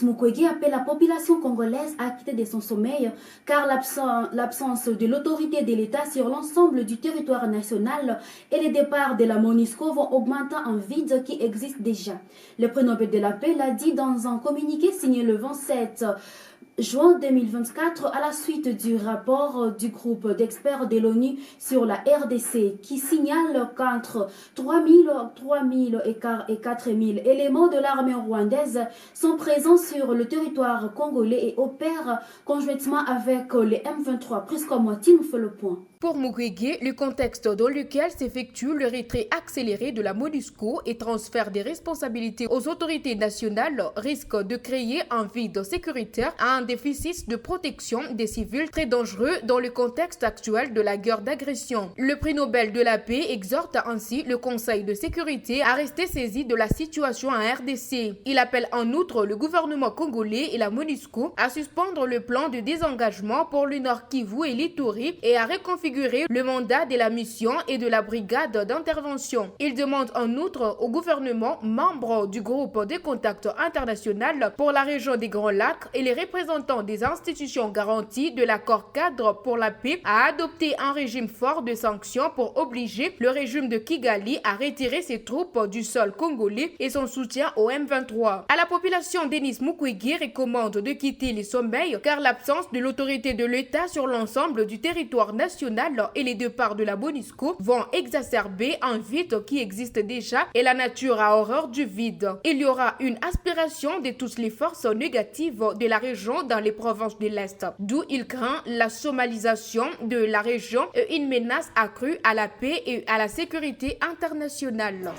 Mukwege appelle la population congolaise à quitter de son sommeil car l'absence de l'autorité de l'État sur l'ensemble du territoire national et les départs de la MONUSCO vont augmenter un vide qui existe déjà. Le prix Nobel de la paix l'a dit dans un communiqué signé le 27 juin 2024 à la suite du rapport du groupe d'experts de l'ONU sur la RDC qui signale qu'entre 3000 et 4000 éléments de l'armée rwandaise sont présents sur le territoire congolais et opèrent conjointement avec les M23. Presque à moitié nous fait le point. Pour Mukwege, le contexte dans lequel s'effectue le retrait accéléré de la MONUSCO et transfert des responsabilités aux autorités nationales risque de créer un vide sécuritaire à un déficit de protection des civils très dangereux dans le contexte actuel de la guerre d'agression. Le prix Nobel de la paix exhorte ainsi le Conseil de sécurité à rester saisi de la situation en RDC. Il appelle en outre le gouvernement congolais et la MONUSCO à suspendre le plan de désengagement pour le Nord Kivu et l'Ituri et à reconfigurer le mandat de la mission et de la brigade d'intervention. Il demande en outre au gouvernement membre du groupe de contact international pour la région des Grands Lacs et les représentants des institutions garanties de l'accord cadre pour la paix à adopter un régime fort de sanctions pour obliger le régime de Kigali à retirer ses troupes du sol congolais et son soutien au M23. À la population, Denis Mukwege recommande de quitter les sommeils car l'absence de l'autorité de l'État sur l'ensemble du territoire national et les départs de la MONUSCO vont exacerber un vide qui existe déjà et la nature a horreur du vide. Il y aura une aspiration de toutes les forces négatives de la région dans les provinces de l'Est, d'où il craint la somalisation de la région et une menace accrue à la paix et à la sécurité internationale.